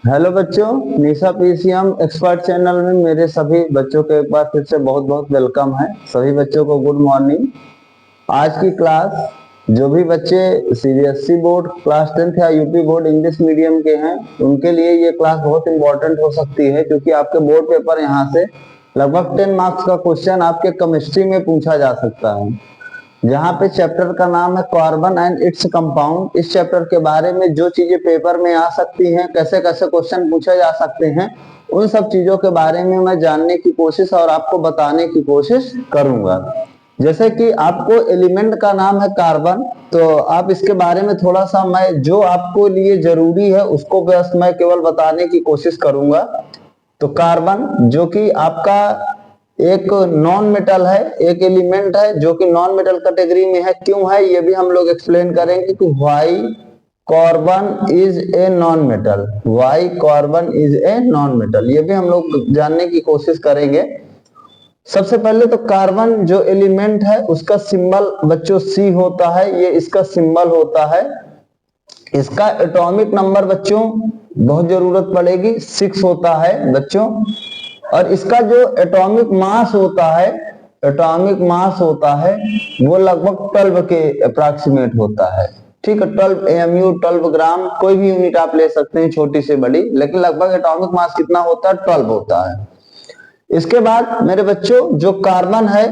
Hello बच्चों, निशा PCM expert channel में मेरे सभी बच्चों को एक बार फिर से बहुत बहुत वेलकम है। सभी बच्चों को गुड मॉर्निंग। आज की क्लास जो भी बच्चे सीबीएसई बोर्ड क्लास 10th या यूपी बोर्ड इंग्लिश मीडियम के हैं उनके लिए ये क्लास बहुत इंपॉर्टेंट हो सकती है, क्योंकि आपके बोर्ड पेपर यहाँ से लगभग 10 मार्क्स का क्वेश्चन आपके केमिस्ट्री में पूछा जा सकता है। जहाँ पे चैप्टर का नाम है कार्बन एंड इट्स कंपाउंड। इस चैप्टर के बारे में जो चीजें पेपर में आ सकती हैं, कैसे कैसे क्वेश्चन पूछे जा सकते हैं, उन सब चीजों के बारे में मैं जानने की कोशिश और आपको बताने की कोशिश करूंगा। जैसे कि आपको एलिमेंट का नाम है कार्बन, तो आप इसके बारे में थोड़ा सा मैं जो आपको लिए जरूरी है उसको बस मैं केवल बताने की कोशिश करूंगा। तो कार्बन जो कि आपका एक नॉन मेटल है, एक एलिमेंट है जो कि नॉन मेटल कैटेगरी में है। क्यों है ये भी हम लोग एक्सप्लेन करेंगे कि why carbon is a non metal, why carbon is a non metal, ये भी हम लोग जानने की कोशिश करेंगे। सबसे पहले तो कार्बन जो एलिमेंट है उसका सिंबल बच्चों सी होता है, ये इसका सिंबल होता है। इसका एटॉमिक नंबर बच्चों बहुत जरूरत पड़ेगी, 6 होता है बच्चों। और इसका जो एटॉमिक मास होता है, एटॉमिक मास होता है वो लगभग 12 के अप्रॉक्सीमेट होता है। ठीक है, 12 AMU 12 ग्राम, कोई भी यूनिट आप ले सकते हैं छोटी से बड़ी, लेकिन लगभग एटॉमिक मास कितना होता है, 12 होता है। इसके बाद मेरे बच्चों जो कार्बन है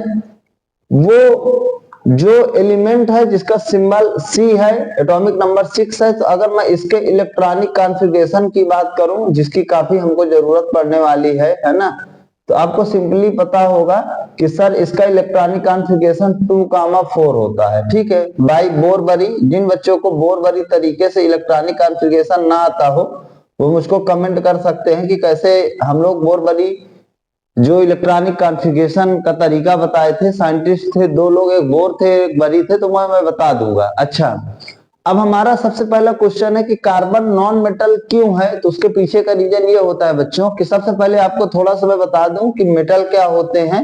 वो जो एलिमेंट है जिसका सिंबल सी है, एटॉमिक नंबर 6 है। तो अगर मैं इसके इलेक्ट्रॉनिक कॉन्फ़िगरेशन की बात करूं जिसकी काफी हमको जरूरत पड़ने वाली है ना, तो आपको सिंपली पता होगा कि सर इसका इलेक्ट्रॉनिक कॉन्फ़िगरेशन 2,4 होता है। ठीक है, बाई बोरबरी। जिन बच्चों को बोरबरी तरीके से इलेक्ट्रॉनिक कॉन्फ़िगरेशन ना आता हो वो मुझको कमेंट कर सकते हैं कि कैसे हम लोग बोरबरी जो इलेक्ट्रॉनिक कॉन्फ़िगरेशन का तरीका बताए थे। साइंटिस्ट थे दो लोग, एक बोर थे एक बरी थे, तो मैं बता दूंगा। अच्छा, अब हमारा सबसे पहला क्वेश्चन है कि कार्बन नॉन मेटल क्यों है। तो उसके पीछे का रीजन ये होता है बच्चों कि सबसे पहले आपको थोड़ा सा मैं बता दूं कि मेटल क्या होते हैं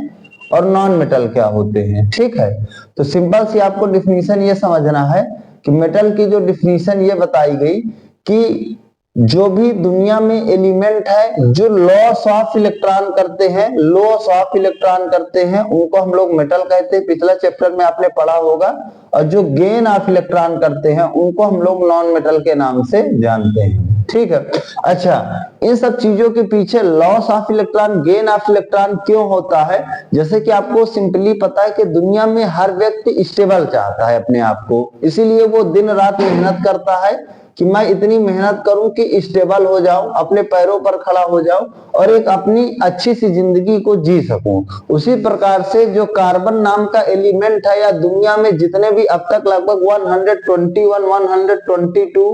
और नॉन मेटल क्या होते हैं। ठीक है, तो सिंपल सी आपको डिफिनीशन ये समझना है कि मेटल की जो डिफिनीशन ये बताई गई कि जो भी दुनिया में एलिमेंट है जो लॉस ऑफ इलेक्ट्रॉन करते हैं, लॉस ऑफ इलेक्ट्रॉन करते हैं, उनको हम लोग मेटल कहते हैं, पिछला चैप्टर में आपने पढ़ा होगा। और जो गेन ऑफ इलेक्ट्रॉन करते हैं उनको हम लोग नॉन मेटल के नाम से जानते हैं। ठीक है, अच्छा, इन सब चीजों के पीछे loss of electron gain of electron क्यों होता है। जैसे कि आपको सिंपली पता है कि दुनिया में हर व्यक्ति स्टेबल चाहता है अपने आप को, इसीलिए वो दिन रात मेहनत करता है कि मैं इतनी मेहनत करूं कि स्टेबल हो जाऊं, अपने पैरों पर खड़ा हो जाऊं और एक अपनी अच्छी सी जिंदगी को जी सकूं। उसी प्रकार से जो कार्बन नाम का एलिमेंट है या दुनिया में जितने भी अब तक लगभग 121 122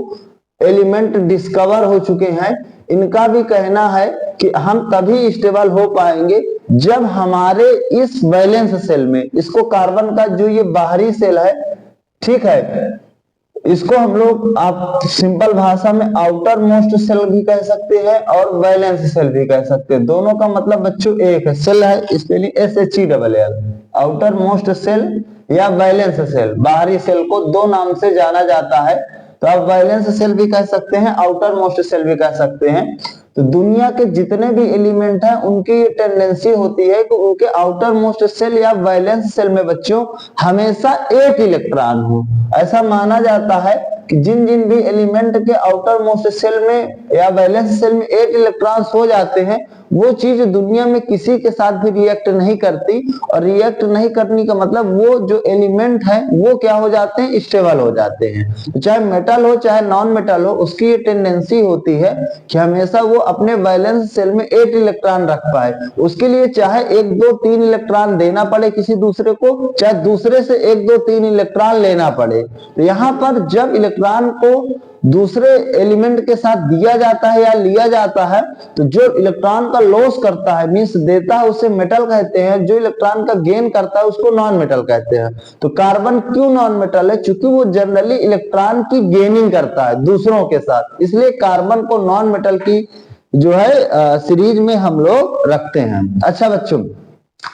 एलिमेंट डिस्कवर हो चुके हैं, इनका भी कहना है कि हम तभी स्टेबल हो पाएंगे जब हमारे इस बैलेंस सेल में, इसको कार्बन का जो ये बाहरी सेल है, ठीक है, इसको हम लोग आप सिंपल भाषा में आउटर मोस्ट सेल भी कह सकते हैं और वैलेंस सेल भी कह सकते हैं। दोनों का मतलब बच्चों एक है, सेल है spelling SHELL। Outermost shell या वैलेंस सेल, बाहरी सेल को दो नाम से जाना जाता है। तो आप वैलेंस सेल भी कह सकते हैं, आउटर मोस्ट सेल भी कह सकते हैं। तो दुनिया के जितने भी एलिमेंट हैं उनकी टेंडेंसी होती है कि उनके आउटर मोस्ट सेल या वैलेंस सेल में बच्चों हमेशा एक इलेक्ट्रॉन हो। ऐसा माना जाता है कि जिन जिन भी एलिमेंट के आउटर मोस्ट सेल में या वैलेंस सेल में एक इलेक्ट्रॉन हो जाते हैं वो चीज दुनिया में किसी के साथ भी रिएक्ट नहीं करती। और रिएक्ट नहीं करने का मतलब वो जो एलिमेंट है वो क्या हो जाते हैं, स्टेबल हो जाते हैं। चाहे मेटल हो चाहे नॉन मेटल हो, उसकी ये टेंडेंसी होती है कि हमेशा वो अपने वैलेंस सेल में 8 इलेक्ट्रॉन रख पाए। उसके लिए चाहे 1 2 3 इलेक्ट्रॉन देना पड़े किसी दूसरे को, चाहे दूसरे से 1 2 3 इलेक्ट्रॉन लेना पड़े। तो यहाँ पर जब इलेक्ट्रॉन को दूसरे एलिमेंट के साथ दिया जाता है या लिया जाता है तो जो इलेक्ट्रॉन का लॉस करता है मींस देता है उसे मेटल कहते हैं, जो इलेक्ट्रॉन का गेन करता है उसको नॉन मेटल कहते हैं। तो कार्बन क्यों नॉन मेटल है, क्योंकि वो जनरली इलेक्ट्रॉन की गेनिंग करता है दूसरों के साथ, इसलिए कार्बन को नॉन मेटल की जो है सीरीज में हम लोग रखते हैं। अच्छा बच्चों,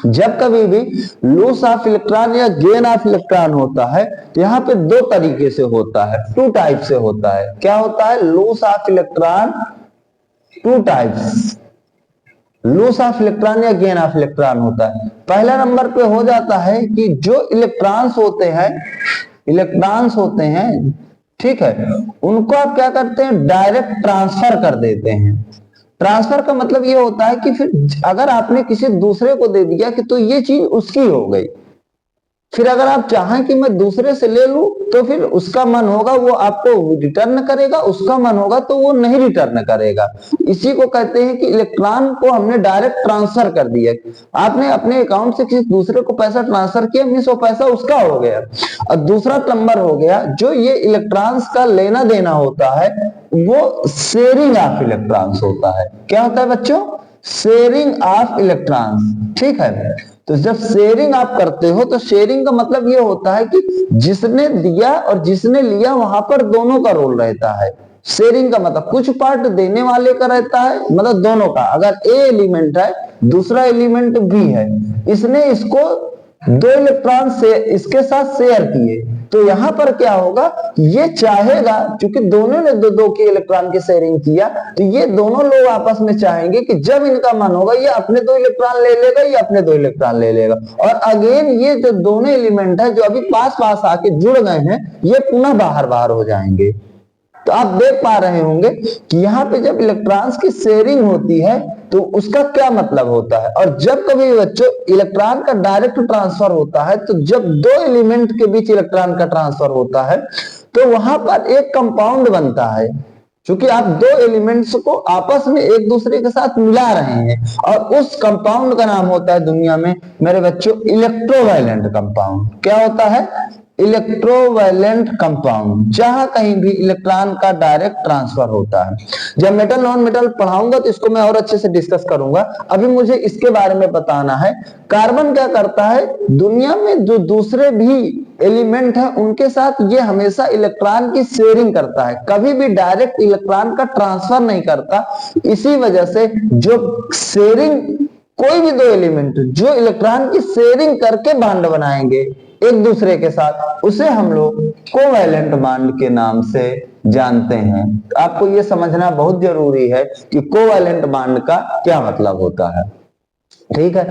जब कभी भी लॉस ऑफ इलेक्ट्रॉन या गेन ऑफ इलेक्ट्रॉन होता है तो यहाँ पे दो तरीके से होता है, टू टाइप से होता है। क्या होता है, loss of electron two types, loss of electron या गेन ऑफ इलेक्ट्रॉन होता है। पहला नंबर पे हो जाता है कि जो इलेक्ट्रॉन्स होते हैं, ठीक है, उनको आप क्या करते हैं, डायरेक्ट ट्रांसफर कर देते हैं। ट्रांसफर का मतलब ये होता है कि फिर अगर आपने किसी दूसरे को दे दिया कि तो ये चीज उसकी हो गई, फिर अगर आप चाहें कि मैं दूसरे से ले लूं तो फिर उसका मन होगा वो आपको रिटर्न करेगा, उसका मन होगा तो वो नहीं रिटर्न करेगा। इसी को कहते हैं कि इलेक्ट्रॉन को हमने डायरेक्ट ट्रांसफर कर दिया। आपने अपने अकाउंट से किसी दूसरे को पैसा ट्रांसफर किया, मीन्स वो पैसा उसका हो गया। और दूसरा नंबर हो गया जो ये इलेक्ट्रॉन्स का लेना देना होता है, वो शेयरिंग ऑफ इलेक्ट्रॉन्स होता है। क्या होता है बच्चों? शेयरिंग ऑफ इलेक्ट्रॉन्स, ठीक है। तो जब शेयरिंग आप करते हो तो शेयरिंग का मतलब ये होता है कि जिसने दिया और जिसने लिया वहां पर दोनों का रोल रहता है। शेयरिंग का मतलब कुछ पार्ट देने वाले का रहता है, मतलब दोनों का। अगर ए एलिमेंट है, दूसरा एलिमेंट बी है, इसने इसको दो इलेक्ट्रॉन से इसके साथ शेयर किए, तो यहां पर क्या होगा, ये चाहेगा, क्योंकि दोनों ने दो दो के इलेक्ट्रॉन की शेयरिंग किया, तो ये दोनों लोग आपस में चाहेंगे कि जब इनका मन होगा ये अपने दो इलेक्ट्रॉन ले लेगा, ये अपने दो इलेक्ट्रॉन ले लेगा। और अगेन ये जो दोनों एलिमेंट है जो अभी पास पास आके जुड़ गए हैं, ये पुनः बाहर बाहर हो जाएंगे। तो आप देख पा रहे होंगे कि यहाँ पे जब इलेक्ट्रॉन्स की शेयरिंग होती है तो उसका क्या मतलब होता है। और जब कभी बच्चों इलेक्ट्रॉन का डायरेक्ट ट्रांसफर होता है, तो जब दो एलिमेंट के बीच इलेक्ट्रॉन का ट्रांसफर होता है तो वहां पर एक कंपाउंड बनता है, क्योंकि आप दो एलिमेंट्स को आपस में एक दूसरे के साथ मिला रहे हैं, और उस कंपाउंड का नाम होता है दुनिया में मेरे बच्चों इलेक्ट्रोवायलेंट कंपाउंड। क्या होता है? इलेक्ट्रोवायलेंट कंपाउंड, जहां कहीं भी इलेक्ट्रॉन का डायरेक्ट ट्रांसफर होता है। जब मेटल नॉन मेटल पढ़ाऊंगा तो इसको मैं और अच्छे से डिस्कस करूंगा, अभी मुझे इसके बारे में बताना है। कार्बन क्या करता है, दुनिया में जो दूसरे भी एलिमेंट है उनके साथ ये हमेशा इलेक्ट्रॉन की शेयरिंग करता है, कभी भी डायरेक्ट इलेक्ट्रॉन का ट्रांसफर नहीं करता। इसी वजह से जो शेयरिंग, कोई भी दो एलिमेंट जो इलेक्ट्रॉन की शेयरिंग करके बॉन्ड बनाएंगे एक दूसरे के साथ, उसे हम लोग कोवैलेंट बॉन्ड के नाम से जानते हैं। आपको यह समझना बहुत जरूरी है कि कोवैलेंट बॉन्ड का क्या मतलब होता है, ठीक है।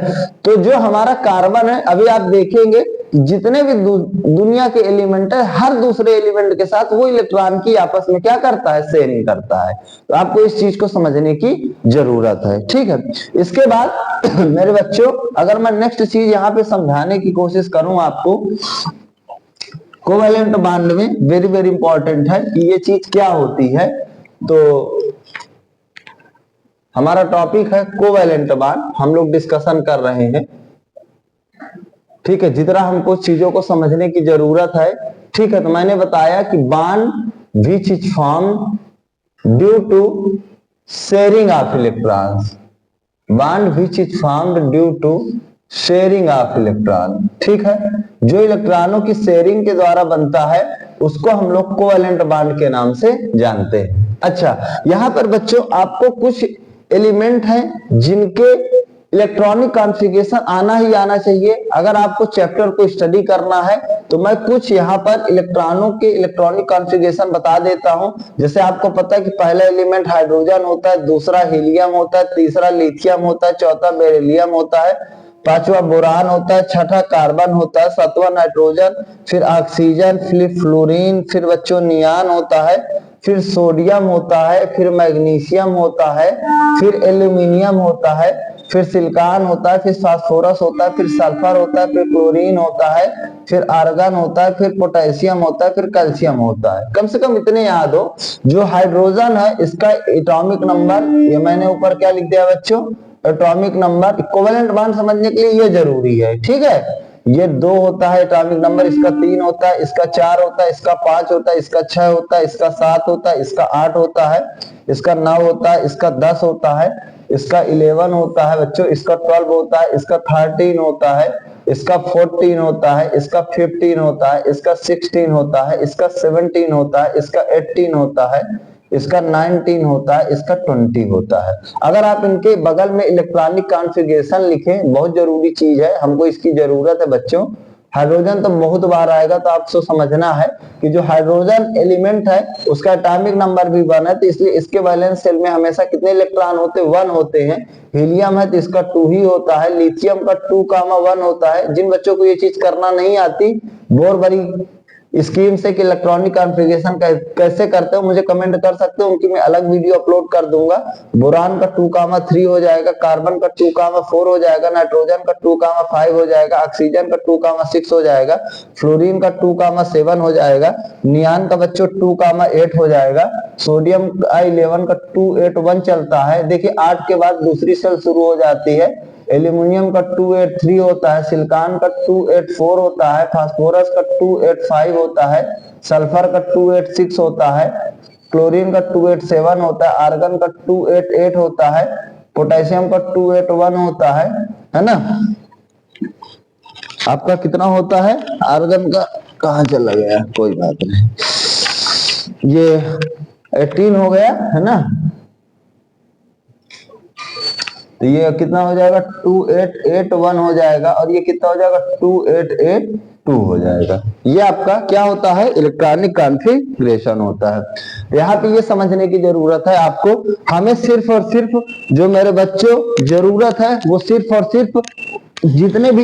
तो जो हमारा कार्बन है, अभी आप देखेंगे जितने भी दुनिया के एलिमेंट है, हर दूसरे एलिमेंट के साथ वो इलेक्ट्रॉन की आपस में क्या करता है, शेयरिंग करता है। तो आपको इस चीज को समझने की जरूरत है, ठीक है। इसके बाद मेरे बच्चों, अगर मैं नेक्स्ट चीज यहाँ पे समझाने की कोशिश करूं आपको, कोवैलेंट बॉन्ड में वेरी वेरी इंपॉर्टेंट है कि ये चीज क्या होती है। तो हमारा टॉपिक है कोवैलेंट बॉन्ड, हम लोग डिस्कशन कर रहे हैं, ठीक है। जितना हमको चीजों को समझने की जरूरत है, ठीक है। तो मैंने बताया कि bond which is formed due to sharing of electrons, bond which is formed due to sharing of electron, ठीक है। जो इलेक्ट्रॉनों की शेयरिंग के द्वारा बनता है उसको हम लोग कोवैलेंट बॉन्ड के नाम से जानते हैं। अच्छा, यहां पर बच्चों आपको कुछ एलिमेंट हैं जिनके इलेक्ट्रॉनिक कॉन्फ़िगरेशन आना ही आना चाहिए। अगर आपको चैप्टर को स्टडी करना है तो मैं कुछ यहाँ पर इलेक्ट्रॉनों के इलेक्ट्रॉनिक कॉन्फ़िगरेशन बता देता हूँ। जैसे आपको पता है कि पहला एलिमेंट हाइड्रोजन होता है, दूसरा हीलियम होता है, तीसरा लिथियम होता है, चौथा बेरिलियम होता है, पांचवा बोरान होता है, छठा कार्बन होता है, सातवां नाइट्रोजन, फिर ऑक्सीजन, फिर फ्लोरीन, फिर बच्चों नियान होता है, फिर सोडियम होता है, फिर मैग्नीशियम होता है, फिर एल्यूमिनियम होता है, फिर सिलिकॉन होता है, फिर फास्फोरस होता है, फिर सल्फर होता है, फिर क्लोरीन होता है, फिर आर्गन होता है, फिर पोटेशियम होता है, फिर कैल्शियम होता है। कम से कम इतने याद हो। जो हाइड्रोजन है इसका एटॉमिक नंबर, ये मैंने ऊपर क्या लिख दिया बच्चों, एटॉमिक नंबर। कोवैलेंट बॉन्ड समझने के लिए ये जरूरी है, ठीक है। ये 2 होता है एटॉमिक नंबर, इसका 3 होता है, इसका 4 होता है, इसका 5 होता है, इसका 6 होता है, इसका 7 होता है, इसका 8 होता है, इसका 9 होता है, इसका 10 होता है, इसका 11 होता है बच्चों, इसका 12 होता है, इसका 13 होता है, इसका 14 होता है, इसका 15 होता है, इसका 16 होता है, इसका 17 होता है, इसका 18 होता है, इसका 19 होता है, इसका 20 होता है। अगर आप इनके बगल में इलेक्ट्रॉनिक कॉन्फ़िगरेशन लिखें, बहुत जरूरी चीज है, हमको इसकी जरूरत है बच्चों, हाइड्रोजन तो बहुत बार आएगा, तो आपको समझना है कि जो हाइड्रोजन एलिमेंट है उसका एटॉमिक नंबर भी 1 है, तो इसलिए इसके वैलेंस शेल में हमेशा कितने इलेक्ट्रॉन होते हैं? 1 होते हैं। हीलियम है तो इसका 2 ही होता है। लिथियम का 2,1 होता है। जिन बच्चों को ये चीज करना नहीं आती, बोर बड़ी स्कीम से कि इलेक्ट्रॉनिक कॉन्फ़िगरेशन कैसे करते हो, मुझे कमेंट कर सकते हो, उनकी मैं अलग वीडियो अपलोड कर दूंगा। बोरान का 2,3 हो जाएगा, कार्बन का 2,4 हो जाएगा, नाइट्रोजन का 2,5 हो जाएगा, ऑक्सीजन का 2,6 हो जाएगा, फ्लोरीन का 2,7 हो जाएगा, नियान का बच्चों 2,8 हो जाएगा, सोडियम का 11 का 281 चलता है। देखिए 8 के बाद दूसरी सेल शुरू हो जाती है। एल्यूमिनियम का 283 होता है, सिलिकॉन का 284 होता है, फास्फोरस का 285 होता है, सल्फर का 286 होता है, क्लोरीन का 287 होता है, आर्गन का 288 होता है, पोटेशियम का 281 होता है ना। आपका कितना होता है? आर्गन का कहाँ चला गया, कोई बात नहीं, ये 18 हो गया है ना। तो ये कितना हो जाएगा? 2881 हो जाएगा, और ये कितना हो जाएगा? 2882 हो जाएगा। ये आपका क्या होता है? इलेक्ट्रॉनिक कॉन्फ़िगरेशन होता है। यहाँ पे ये समझने की जरूरत है आपको, हमें सिर्फ और सिर्फ जो मेरे बच्चों जरूरत है वो सिर्फ और सिर्फ जितने भी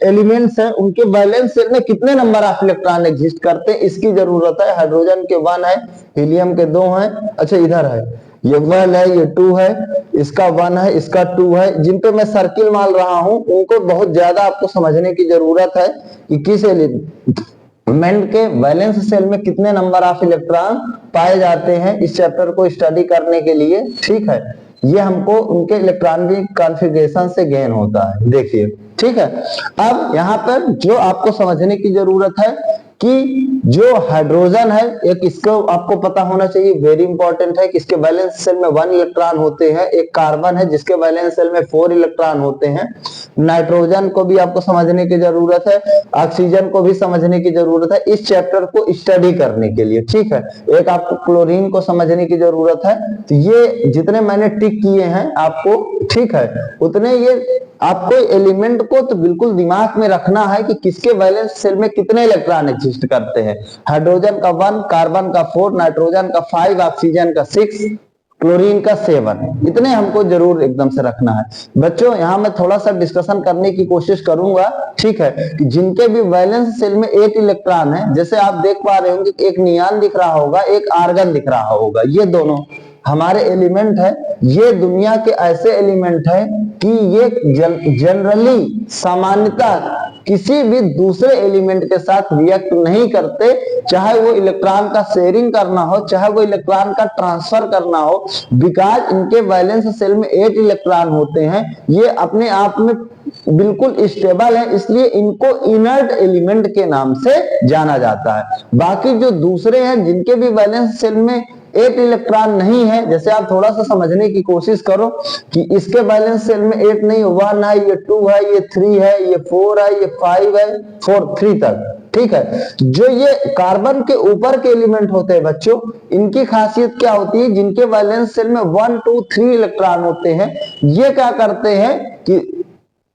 एलिमेंट्स हैं उनके वैलेंस शेल में कितने नंबर ऑफ इलेक्ट्रॉन एग्जिस्ट करते हैं, इसकी जरूरत है। हाइड्रोजन के 1 है, हीलियम के 2 हैं, अच्छा इधर है, ये 1 है, ये 2 है, इसका 1 है, इसका 2 है। जिन पे मैं सर्किल मार रहा हूं उनको बहुत ज्यादा आपको समझने की जरूरत है कि किस एलिमेंट के वैलेंस शेल में कितने नंबर ऑफ इलेक्ट्रॉन पाए जाते हैं, इस चैप्टर को स्टडी करने के लिए। ठीक है, ये हमको उनके इलेक्ट्रॉनिक कॉन्फ़िगरेशन से गेन होता है। देखिए ठीक है, अब यहाँ पर जो आपको समझने की जरूरत है कि जो हाइड्रोजन है, एक इसको आपको पता होना चाहिए, वेरी इंपॉर्टेंट है कि इसके वैलेंस शेल में 1 इलेक्ट्रॉन होते हैं। एक कार्बन है जिसके वैलेंस शेल में 4 इलेक्ट्रॉन होते हैं। नाइट्रोजन को भी आपको समझने की जरूरत है, ऑक्सीजन को भी समझने की जरूरत है इस चैप्टर को स्टडी करने के लिए। ठीक है, एक आपको क्लोरीन को समझने की जरूरत है। तो ये जितने मैंने टिक किए हैं आपको, ठीक है, उतने ये आपको एलिमेंट को तो बिल्कुल दिमाग में रखना है कि किसके वैलेंस शेल में कितने इलेक्ट्रॉन एग्जिस्ट करते हैं। हाइड्रोजन का 1, कार्बन का 4, नाइट्रोजन का 5, ऑक्सीजन का 6, क्लोरीन का 7, इतने हमको जरूर एकदम से रखना है। बच्चों यहाँ मैं थोड़ा सा डिस्कशन करने की कोशिश करूंगा, ठीक है, कि जिनके भी वैलेंस शेल में 8 इलेक्ट्रॉन है, जैसे आप देख पा रहे होंगे एक नियान दिख रहा होगा, एक आर्गन दिख रहा होगा, ये दोनों हमारे एलिमेंट है। ये दुनिया के ऐसे एलिमेंट है कि ये जनरली सामान्यतः किसी भी दूसरे एलिमेंट के साथ रिएक्ट नहीं करते, चाहे वो इलेक्ट्रॉन का शेयरिंग करना हो, चाहे वो इलेक्ट्रॉन का ट्रांसफर करना हो, बिकॉज इनके वैलेंस शेल में 8 इलेक्ट्रॉन होते हैं। ये अपने आप में बिल्कुल स्टेबल है, इसलिए इनको इनर्ट एलिमेंट के नाम से जाना जाता है। बाकी जो दूसरे हैं जिनके भी वैलेंस शेल में 8 इलेक्ट्रॉन नहीं है, जैसे आप थोड़ा सा समझने की कोशिश करो कि इसके बैलेंस शेल में 8 नहीं, 1 है, ये 2 है, ये 3 है, ये 4 है, ये 5 है, 4 3 तक। ठीक है, जो ये कार्बन के ऊपर के एलिमेंट होते हैं बच्चों, इनकी खासियत क्या होती है? जिनके वैलेंस शेल में 1 2 3 इलेक्ट्रॉन होते हैं, ये क्या करते हैं कि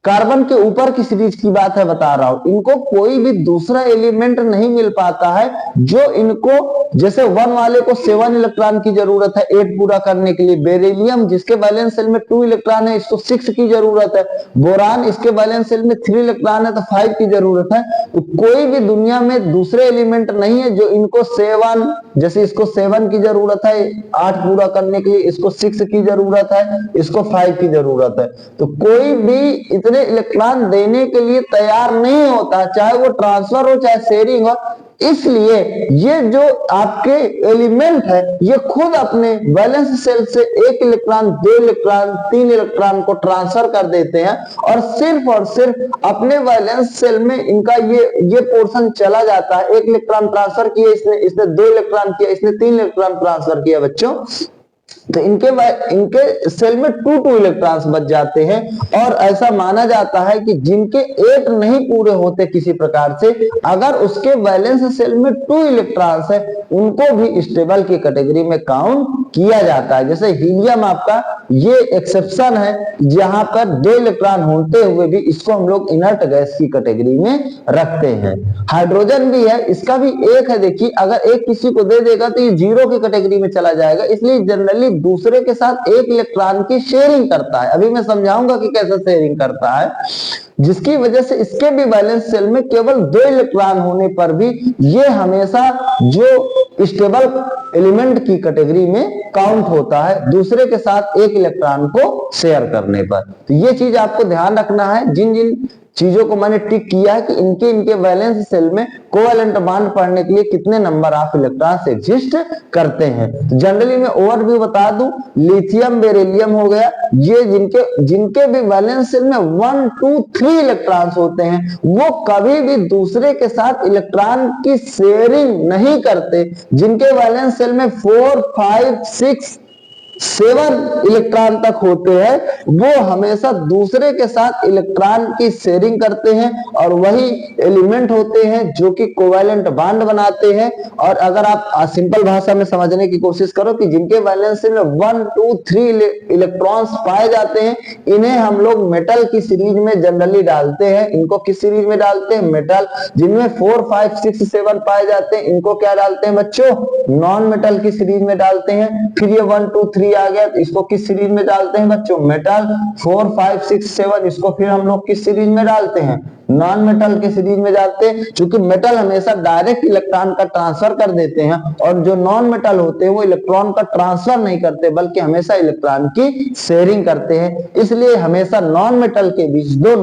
कार्बन के ऊपर की सीरीज की बात है बता रहा हूं, इनको कोई भी दूसरा एलिमेंट नहीं मिल पाता है जो इनको, जैसे 1 वाले को 7 इलेक्ट्रॉन की जरूरत है 8 पूरा करने के लिए, बेरिलियम जिसके वैलेंस शेल में 2 इलेक्ट्रॉन है इसको 6 की जरूरत है, बोरान इसके वैलेंस शेल में 3 इलेक्ट्रॉन है तो 5 की जरूरत है। तो कोई भी दुनिया में दूसरे एलिमेंट नहीं है जो इनको 7, जैसे इसको 7 की जरूरत है 8 पूरा करने के लिए, इसको 6 की जरूरत है, इसको 5 की जरूरत है, तो कोई भी इतने इलेक्ट्रॉन देने के लिए तैयार नहीं होता, चाहे वो ट्रांसफर हो चाहे शेयरिंग हो। इसलिए ये जो आपके एलिमेंट है ये खुद अपने वैलेंस शेल से 1 इलेक्ट्रॉन 2 इलेक्ट्रॉन 3 इलेक्ट्रॉन को ट्रांसफर कर देते हैं, और सिर्फ अपने वैलेंस शेल में इनका ये पोर्शन चला जाता है। 1 इलेक्ट्रॉन ट्रांसफर किया इसने 2 इलेक्ट्रॉन किया, इसने 3 इलेक्ट्रॉन ट्रांसफर किया बच्चों, तो इनके सेल में 2 इलेक्ट्रॉन्स बच जाते हैं। और ऐसा माना जाता है कि जिनके 8 नहीं पूरे होते किसी प्रकार से, अगर उसके वैलेंस सेल में 2 इलेक्ट्रॉन्स है, उनको भी स्टेबल की कैटेगरी में काउंट किया जाता है। जैसे हीलियम आपका ये एक्सेप्शन है, जहां पर 2 इलेक्ट्रॉन होते हुए भी इसको हम लोग इनर्ट गैस की कैटेगरी में रखते हैं। हाइड्रोजन भी है, इसका भी एक है, देखिए अगर एक किसी को दे देगा तो ये 0 की कैटेगरी में चला जाएगा, इसलिए जनरली दूसरे के साथ एक इलेक्ट्रॉन की शेयरिंग करता है। अभी मैं समझाऊंगा कि कैसे शेयरिंग करता है, जिसकी वजह से इसके भी वैलेंस शेल में केवल 2 इलेक्ट्रॉन होने पर भी ये हमेशा जो स्टेबल एलिमेंट की कैटेगरी में काउंट होता है दूसरे के साथ एक इलेक्ट्रॉन को शेयर करने पर। तो ये चीज आपको ध्यान रखना है, जिन जिन चीजों को मैंने टिक किया है कि इनके इनके वैलेंस शेल में कोवेलेंट बॉन्ड पढ़ने के लिए कितने नंबर ऑफ इलेक्ट्रॉन्स एग्जिस्ट करते हैं। तो जनरली मैं ओवरव्यू बता दूं, लिथियम बेरिलियम हो गया, ये जिनके भी वैलेंस शेल में 1 2 3 इलेक्ट्रॉन्स होते हैं वो कभी भी दूसरे के साथ इलेक्ट्रॉन की शेयरिंग नहीं करते। जिनके वैलेंस शेल में 4 5 6 7 इलेक्ट्रॉन तक होते हैं वो हमेशा दूसरे के साथ इलेक्ट्रॉन की शेयरिंग करते हैं और वही एलिमेंट होते हैं जो कि कोवेलेंट बॉन्ड बनाते हैं। और अगर आप सिंपल भाषा में समझने की कोशिश करो कि जिनके वैलेंस में 1 2 3 इलेक्ट्रॉन्स पाए जाते हैं इन्हें हम लोग मेटल की सीरीज में जनरली डालते हैं। इनको किस सीरीज में डालते हैं? मेटल। जिनमें 4 5 6 7 पाए जाते हैं इनको क्या डालते हैं बच्चों? नॉन मेटल की सीरीज में डालते हैं। फिर ये 1 2 3 आ गया तो इसको किस सीरीज में डालते हैं बच्चों? मेटल। 4 5 6 7 इसको फिर हम लोग किस सीरीज में डालते हैं? नॉन मेटल के सीरीज में जाते हैं। क्योंकि मेटल हमेशा डायरेक्ट इलेक्ट्रॉन का ट्रांसफर कर देते हैं और जो नॉन मेटल होते हैं वो इलेक्ट्रॉन का ट्रांसफर नहीं करते बल्कि हमेशा इलेक्ट्रॉन की शेयरिंग करते हैं। इसलिए हमेशा नॉन मेटल के बीच दो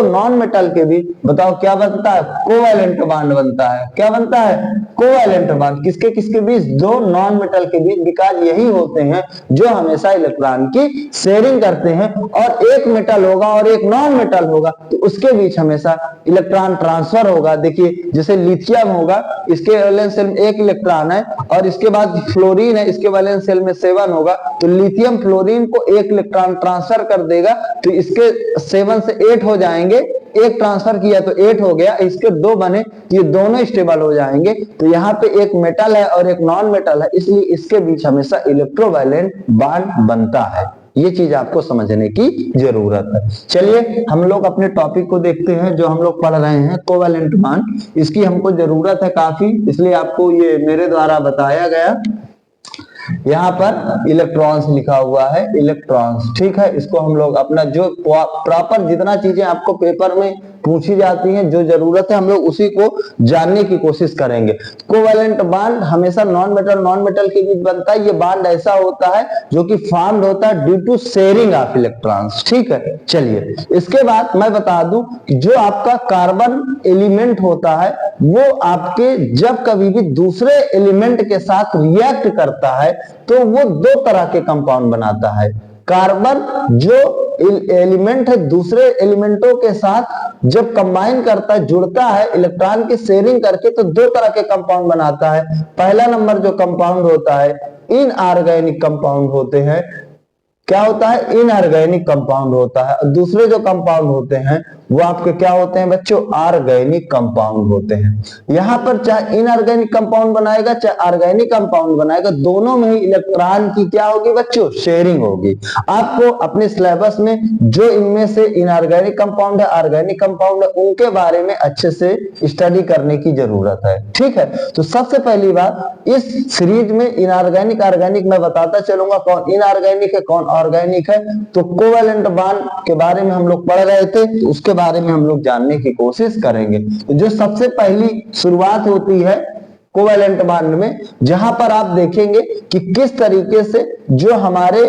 नॉन मेटल के बीच बताओ क्या बनता है? कोवेलेंट बॉन्ड बनता है। क्या बनता है? Covalent bond. किसके किसके बीच? दो नॉन मेटल के बीच। बिकॉज यही होते हैं जो हमेशा इलेक्ट्रॉन की शेयरिंग करते हैं। और एक मेटल होगा और एक नॉन मेटल होगा तो उसके बीच हमेशा इलेक्ट्रॉन ट्रांसफर होगा। देखिए जैसे लिथियम होगा, इसके वैलेंस शेल में 1 इलेक्ट्रॉन है और इसके बाद फ्लोरीन है, इसके वैलेंस शेल में 7 होगा तो लिथियम फ्लोरीन को 1 इलेक्ट्रॉन ट्रांसफर कर देगा तो इसके 7 से 8 हो जाएंगे। एक ट्रांसफर किया तो 8 हो गया, इसके 2 बने ये दोनों स्टेबल हो जाएंगे। तो यहाँ पे एक मेटल है और एक नॉन मेटल है इसलिए इसके बीच हमेशा इलेक्ट्रोवैलेंट बॉन्ड बनता है। ये चीज आपको समझने की जरूरत है। चलिए हम लोग अपने टॉपिक को देखते हैं जो हम लोग पढ़ रहे हैं कोवेलेंट बॉन्ड। इसकी हमको जरूरत है काफी, इसलिए आपको ये मेरे द्वारा बताया गया। यहाँ पर इलेक्ट्रॉन्स लिखा हुआ है, इलेक्ट्रॉन्स, ठीक है। इसको हम लोग अपना जो प्रॉपर जितना चीजें आपको पेपर में पूछी जाती हैं जो जरूरत है हम लोग उसी को जानने की कोशिश करेंगे। कोवेलेंट बॉन्ड हमेशा नॉन मेटल के बीच बनता है। ये बॉन्ड ऐसा होता है जो कि फॉर्म्ड होता है due to sharing of electrons, ठीक है। चलिए इसके बाद मैं बता दूं कि जो आपका कार्बन एलिमेंट होता है वो आपके जब कभी भी दूसरे एलिमेंट के साथ रिएक्ट करता है तो वो 2 तरह के कंपाउंड बनाता है। कार्बन जो एलिमेंट है दूसरे एलिमेंटों के साथ जब कंबाइन करता है, जुड़ता है इलेक्ट्रॉन की शेयरिंग करके तो 2 तरह के कंपाउंड बनाता है। पहला नंबर जो कंपाउंड होता है इनऑर्गेनिक कंपाउंड होते हैं। क्या होता है? इनऑर्गेनिक कंपाउंड होता है। और दूसरे जो कंपाउंड होते हैं वो आपके क्या होते हैं बच्चों? ऑर्गेनिक कंपाउंड होते हैं। यहाँ पर चाहे इनऑर्गेनिक कंपाउंड बनाएगा चाहे ऑर्गेनिक कंपाउंड बनाएगा, दोनों में ही इलेक्ट्रॉन की क्या होगी बच्चों? शेयरिंग होगी। आपको अपने सिलेबस में जो इनमें से इनऑर्गेनिक कंपाउंड है ऑर्गेनिक कंपाउंड है उनके बारे में अच्छे से स्टडी करने की जरूरत है, ठीक है। तो सबसे पहली बात इस सीरीज में इनऑर्गेनिक ऑर्गेनिक मैं बताता चलूंगा कौन इनऑर्गेनिक है कौन ऑर्गेनिक है। तो कोवेलेंट बॉन्ड के बारे में हम लोग पढ़ रहे थे तो उसके बारे में हम लोग जानने की कोशिश करेंगे। तो जो सबसे पहली शुरुआत होती है कोवेलेंट बॉन्ड में, जहां पर आप देखेंगे कि किस तरीके से जो हमारे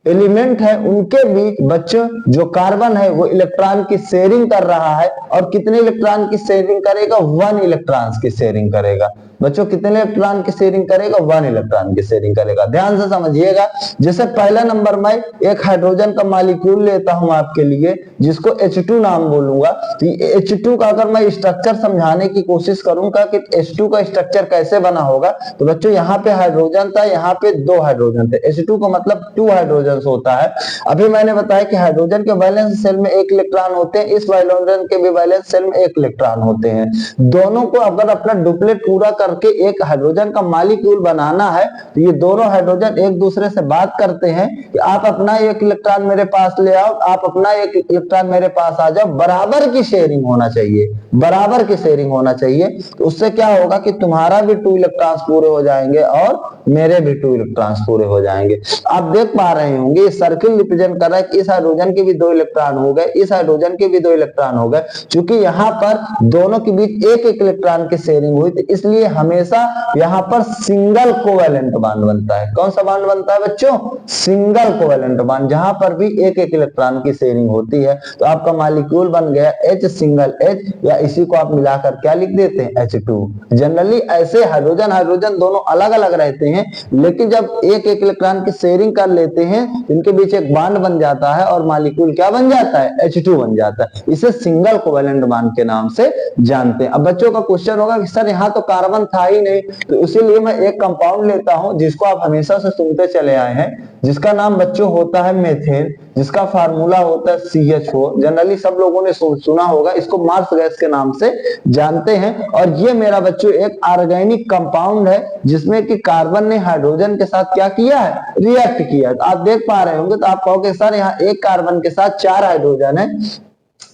एलिमेंट है उनके बीच बच्चों जो कार्बन है वो इलेक्ट्रॉन की शेयरिंग कर रहा है। और कितने इलेक्ट्रॉन की शेयरिंग करेगा? 1 इलेक्ट्रॉन की शेयरिंग करेगा। बच्चों कितने इलेक्ट्रॉन की शेयरिंग करेगा? 1 इलेक्ट्रॉन की शेयरिंग करेगा। ध्यान से समझिएगा। जैसे पहला नंबर में एक हाइड्रोजन का मॉलिक्यूल लेता हूं आपके लिए जिसको H2 नाम बोलूंगा। तो H2 का अगर मैं स्ट्रक्चर समझाने की कोशिश करूंगा कि H2 का स्ट्रक्चर कैसे बना होगा तो बच्चों यहाँ पे हाइड्रोजन था, यहाँ पे 2 हाइड्रोजन थे। H2 का मतलब 2 हाइड्रोजन हाइड्रोजन होता है। अभी मैंने बताया कि हाइड्रोजन के वैलेंस सेल में 1 इलेक्ट्रॉन होते हैं, इस हाइड्रोजन के भी वैलेंस सेल में 1 इलेक्ट्रॉन होते हैं। दोनों को अगर अपना डुप्लेट पूरा करके एक हाइड्रोजन का मॉलिक्यूल बनाना है तो ये दोनों हाइड्रोजन एक दूसरे से बात करते हैं कि आप अपना 1 इलेक्ट्रॉन मेरे पास ले आओ, आप अपना 1 इलेक्ट्रॉन मेरे पास आ जाओ, बराबर की शेयरिंग होना चाहिए, बराबर की शेयरिंग होना चाहिए। तो उससे क्या होगा कि तुम्हारा भी 2 इलेक्ट्रॉन्स पूरे हो जाएंगे और मेरे भी 2 इलेक्ट्रॉन्स पूरे हो जाएंगे। आप देख पा रहे होंगे ये सर्किल रिप्रेजेंट कर रहा है कि इस हाइड्रोजन के भी 2 इलेक्ट्रॉन हो गए, इस हाइड्रोजन के भी 2 इलेक्ट्रॉन हो गए। क्योंकि यहाँ पर दोनों के बीच 1-1 इलेक्ट्रॉन की शेयरिंग हुई, तो इसलिए हमेशा यहाँ पर सिंगल कोवेलेंट बॉन्ड बनता है। कौन सा बॉन्ड बनता है बच्चों? सिंगल कोवेलेंट बॉन्ड, जहां पर भी 1-1 इलेक्ट्रॉन की शेयरिंग होती है। तो आपका मॉलिक्यूल बन गया H सिंगल H, या इसी को आप मिलाकर क्या लिख देते हैं? H2। जनरली ऐसे हाइड्रोजन हाइड्रोजन दोनों अलग अलग रहते हैं, लेकिन जब 1-1 इलेक्ट्रॉन की शेयरिंग कर लेते हैं इनके बीच एक बॉन्ड बन जाता है और मॉलिक्यूल क्या बन जाता है? H2 बन जाता है। इसे सिंगल कोवेलेंट बॉन्ड के नाम से जानते हैं। अब बच्चों का क्वेश्चन होगा कि सर यहाँ तो कार्बन था ही नहीं, तो इसीलिए मैं एक कंपाउंड लेता हूं जिसको आप हमेशा से सुनते चले आए हैं, जिसका नाम बच्चों होता है मेथेन, जिसका फार्मूला होता है CH4। जनरली सब लोगों ने सुना होगा, इसको मार्स गैस के नाम से जानते हैं। और ये मेरा बच्चों एक ऑर्गेनिक कंपाउंड है जिसमें कि कार्बन ने हाइड्रोजन के साथ क्या किया है? रिएक्ट किया। तो आप देख पा रहे होंगे, तो आप कहोगे सर यहाँ एक कार्बन के साथ 4 हाइड्रोजन है,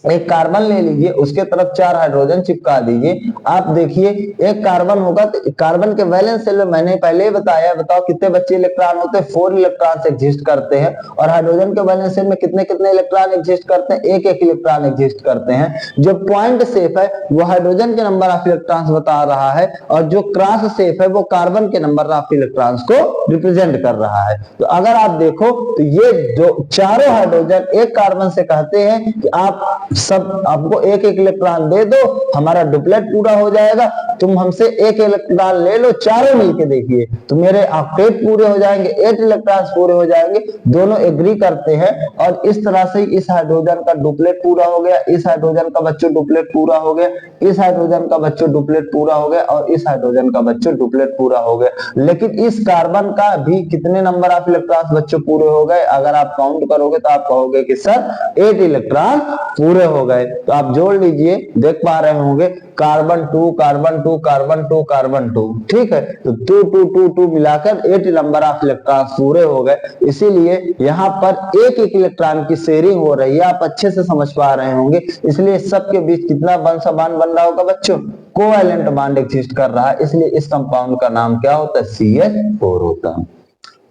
एक कार्बन ले लीजिए, उसके तरफ 4 हाइड्रोजन चिपका दीजिए। आप देखिए एक कार्बन होगा तो कार्बन के वैलेंस सेल में मैंने पहले ही बताया, बताओ कितने बच्चे इलेक्ट्रॉन होते हैं? 4 इलेक्ट्रॉन एग्जिस्ट करते हैं। और हाइड्रोजन के वैलेंस सेल में कितने कितने इलेक्ट्रॉन एग्जिस्ट करते हैं? 1-1 इलेक्ट्रॉन एग्जिस्ट करते हैं। जो पॉइंट शेप है वो हाइड्रोजन के नंबर ऑफ इलेक्ट्रॉन्स बता रहा है, और जो क्रॉस शेप है वो कार्बन के नंबर ऑफ इलेक्ट्रॉन्स को रिप्रेजेंट कर रहा है। तो अगर आप देखो तो ये जो चारों हाइड्रोजन एक कार्बन से कहते हैं कि आप सब आपको 1-1 इलेक्ट्रॉन दे दो, हमारा डुप्लेट पूरा हो जाएगा। तुम हमसे 1 इलेक्ट्रॉन ले लो, चारों मिलके देखिए तो मेरे ऑक्टेट पूरे हो जाएंगे, 8 इलेक्ट्रॉन्स पूरे हो जाएंगे। दोनों एग्री करते हैं और इस तरह से इस हाइड्रोजन का डुप्लेट पूरा हो गया, इस हाइड्रोजन का बच्चों डुप्लेट पूरा हो गया, इस हाइड्रोजन का बच्चों डुप्लेट पूरा हो गया, और इस हाइड्रोजन का बच्चों डुप्लेट पूरा हो गया। लेकिन इस कार्बन का भी कितने नंबर ऑफ इलेक्ट्रॉन्स बच्चों पूरे हो गए? अगर आप काउंट करोगे तो आप कहोगे कि सर 8 इलेक्ट्रॉन पूरे हो गए। तो आप जोड़ लीजिए, देख पा रहे होंगे कार्बन 2 कार्बन 2 कार्बन 2 कार्बन 2, ठीक है। तो 2 2 2 2 मिलाकर 8 नंबर ऑफ इलेक्ट्रॉन पूरे हो गए। इसीलिए यहाँ पर 1-1 इलेक्ट्रॉन की शेयरिंग हो रही है, आप अच्छे से समझ पा रहे होंगे। इसलिए सबके बीच कितना बॉन्ड बन रहा होगा बच्चों? कोवैलेंट बॉन्ड एग्जिस्ट कर रहा है। इसलिए इस कंपाउंड का नाम क्या होता है? CH4 होता है,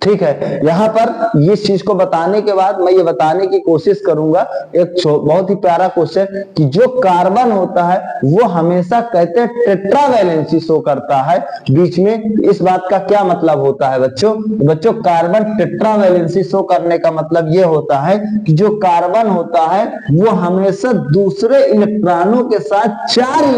ठीक है। यहाँ पर इस चीज को बताने के बाद मैं ये बताने की कोशिश करूंगा एक बहुत ही प्यारा क्वेश्चन, कि जो कार्बन होता है वो हमेशा कहते हैं टेट्रावैलेंसी शो करता है बीच में। इस बात का क्या मतलब होता है बच्चों? बच्चों कार्बन टेट्रावैलेंसी शो करने का मतलब ये होता है कि जो कार्बन होता है वो हमेशा दूसरे इलेक्ट्रॉनों के साथ 4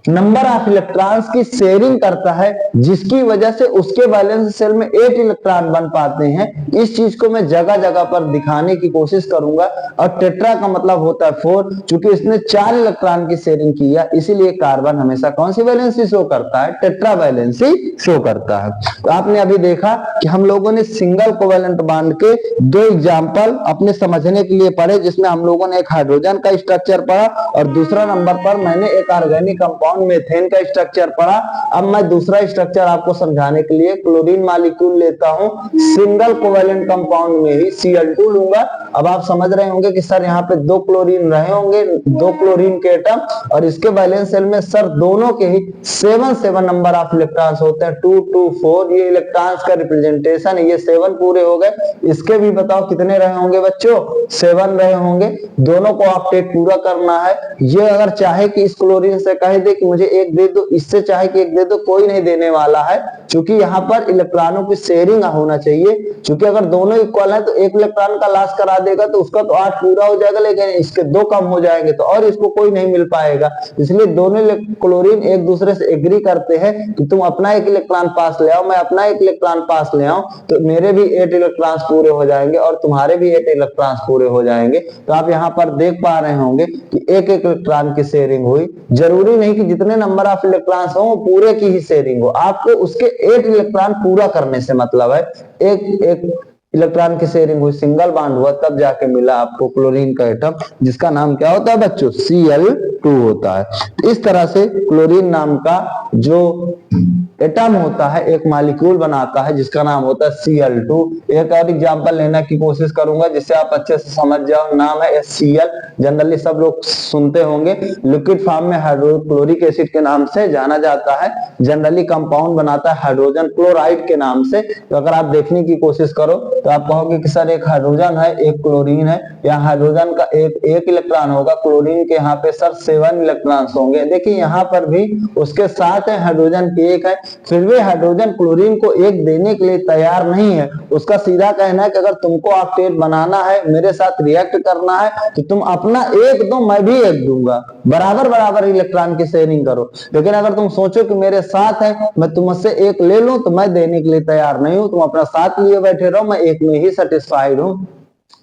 नंबर ऑफ इलेक्ट्रॉन्स की शेयरिंग करता है, जिसकी वजह से उसके वैलेंस सेल में 8 इलेक्ट्रॉन बन पाते हैं। इस चीज को मैं जगह जगह पर दिखाने की कोशिश करूंगा। और टेट्रा का मतलब होता है 4, चूंकि इसने 4 इलेक्ट्रॉन की शेयरिंग किया, इसीलिए कार्बन हमेशा कौन सी वैलेंसी शो करता है? टेट्रा वैलेंसी शो करता है। तो आपने अभी देखा कि हम लोगों ने सिंगल कोवैलेंट बॉन्ड के 2 एग्जाम्पल अपने समझने के लिए पढ़े, जिसमें हम लोगों ने एक हाइड्रोजन का स्ट्रक्चर पढ़ा और दूसरा नंबर पर मैंने एक ऑर्गेनिक कंपाउंड मेथेन का स्ट्रक्चर पढ़ा। अब मैं दूसरा स्ट्रक्चर आपको समझाने के लिए क्लोरीन मॉलिक्यूल लेता हूं, सिंगल कोवैलेंट कंपाउंड में ही Cl2 लूंगा। अब आप समझ रहे होंगे कि सर यहाँ पे 2 क्लोरीन रहे होंगे, 2 क्लोरीन के एटम, और इसके वैलेंस सेल में सर दोनों के ही 7 नंबर ऑफ इलेक्ट्रॉन्स होते हैं, 2 2 4। ये इलेक्ट्रॉन्स का रिप्रेजेंटेशन है, ये 7 पूरे हो गए। इसके भी बताओ कितने रहे होंगे बच्चों? 7 रहे होंगे। दोनों को ऑक्टेट पूरा करना है। ये अगर चाहे कि इस क्लोरीन से कह दे कि मुझे 1 दे दो, इससे चाहे कि 1 दे दो, कोई नहीं देने वाला है, क्योंकि यहाँ पर इलेक्ट्रॉनों की शेयरिंग होना चाहिए। क्योंकि अगर दोनों इक्वल है तो 1 इलेक्ट्रॉन का लॉस करा देगा तो उसका तो 8 पूरा हो जाएगा, लेकिन इसके 2 कम हो जाएंगे तो और इसको कोई नहीं मिल पाएगा। इसलिए दोनों क्लोरीन एक दूसरे से एग्री करते हैं कि तुम अपना 1 इलेक्ट्रॉन पास ले आओ, मैं अपना 1 इलेक्ट्रॉन पास ले आऊं, तो मेरे भी 8 इलेक्ट्रॉन्स पूरे हो जाएंगे और तुम्हारे भी 8 इलेक्ट्रॉन्स पूरे हो जाएंगे। तो आप यहाँ पर देख पा रहे होंगे कि 1-1 इलेक्ट्रॉन की शेयरिंग हुई। जरूरी नहीं कि जितने नंबर ऑफ इलेक्ट्रॉन्स हो पूरे की ही शेयरिंग हो, आपको उसके 8 इलेक्ट्रॉन पूरा करने से मतलब है। एक इलेक्ट्रॉन की शेयरिंग हुई, सिंगल बॉन्ड हुआ, तब जाके मिला आपको क्लोरीन का एटम, जिसका नाम क्या होता है बच्चों, Cl2 होता है। तो इस तरह से क्लोरीन नाम का जो एटम होता है एक मॉलिक्यूल बनाता है जिसका नाम होता है Cl2। एक और एग्जांपल लेने की कोशिश करूंगा जिससे आप अच्छे से समझ जाओ, नाम है HCl। जनरली सब लोग सुनते होंगे, लिक्विड फॉर्म में हाइड्रोक्लोरिक एसिड के नाम से जाना जाता है। जनरली कंपाउंड बनाता है हाइड्रोजन क्लोराइड के नाम से। तो अगर आप देखने की कोशिश करो तो आप कहोगे कि सर एक हाइड्रोजन है एक क्लोरीन है, या हाइड्रोजन का एक इलेक्ट्रॉन होगा, क्लोरीन के यहाँ पे सर 7 इलेक्ट्रॉन होंगे। देखिए यहाँ पर भी उसके साथ है हाइड्रोजन की एक है, फिर भी हाइड्रोजन क्लोरीन को एक देने के लिए तैयार नहीं है। उसका सीधा कहना है कि अगर तुमको ऑक्टेट बनाना है, मेरे साथ रिएक्ट करना है, तो तुम अपना एक दो मैं भी एक दूंगा, बराबर बराबर इलेक्ट्रॉन की शेयरिंग करो। लेकिन अगर तुम सोचो कि मेरे साथ है, मैं तुमसे एक ले लूं, तो मैं देने के लिए तैयार नहीं हूं, तुम अपना साथ लिए बैठे रहो, मैं एक में ही सेटिस्फाइड हूं।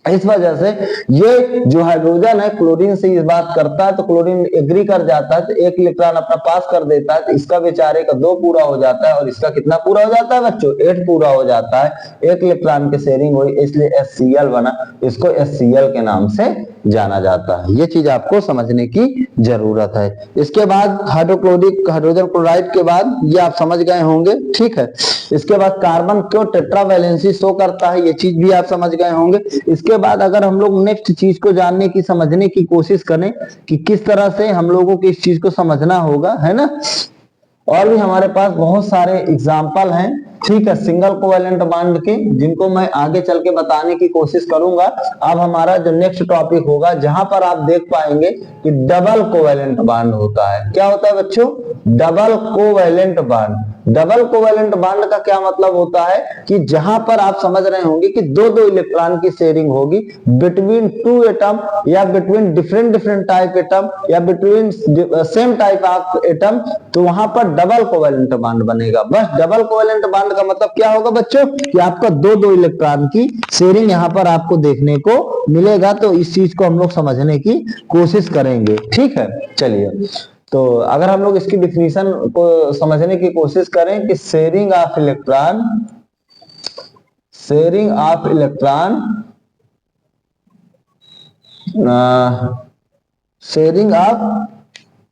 इस वजह से ये जो हाइड्रोजन है क्लोरीन से इस बात करता है, तो क्लोरीन एग्री कर जाता है, तो एक इलेक्ट्रॉन अपना पास कर देता है, तो इसका बेचारे का 2 पूरा हो जाता है, और इसका कितना पूरा हो जाता है बच्चों, 8 पूरा हो जाता है। एक इलेक्ट्रॉन की शेयरिंग हुई, इसलिए HCl बना, इसको HCl के नाम से जाना जाता है। ये चीज आपको समझने की जरूरत है। इसके बाद हाइड्रोजन क्लोराइड के बाद ये आप समझ गए होंगे, ठीक है। इसके बाद कार्बन क्यों टेट्रावैलेंसी शो करता है, ये चीज भी आप समझ गए होंगे। इसके बाद अगर हम लोग नेक्स्ट चीज को जानने की समझने की कोशिश करें कि किस तरह से हम लोगों को इस चीज को समझना होगा, है ना, और भी हमारे पास बहुत सारे एग्जाम्पल हैं, ठीक है, सिंगल कोवेलेंट बॉन्ड के, जिनको मैं आगे चल के बताने की कोशिश करूंगा। अब हमारा जो नेक्स्ट टॉपिक होगा जहां पर आप देख पाएंगे कि डबल कोवेलेंट बॉन्ड होता है। क्या होता है बच्चों, double covalent bond. Double covalent bond का क्या मतलब होता है कि जहां पर आप समझ रहे होंगे कि दो दो इलेक्ट्रॉन की शेयरिंग होगी बिटवीन 2 एटम, या बिटवीन डिफरेंट टाइप एटम, या between same type of atom, तो वहां पर डबल कोवेलेंट बॉन्ड बनेगा। बस डबल कोवेलेंट बॉन्ड का मतलब क्या होगा बच्चों, कि आपका दो दो इलेक्ट्रॉन की शेयरिंग यहां पर आपको देखने को मिलेगा। तो इस चीज को हम लोग समझने की कोशिश करेंगे, ठीक है। चलिए, तो अगर हम लोग इसकी डिफिनीशन को समझने की कोशिश करें कि sharing of electron sharing of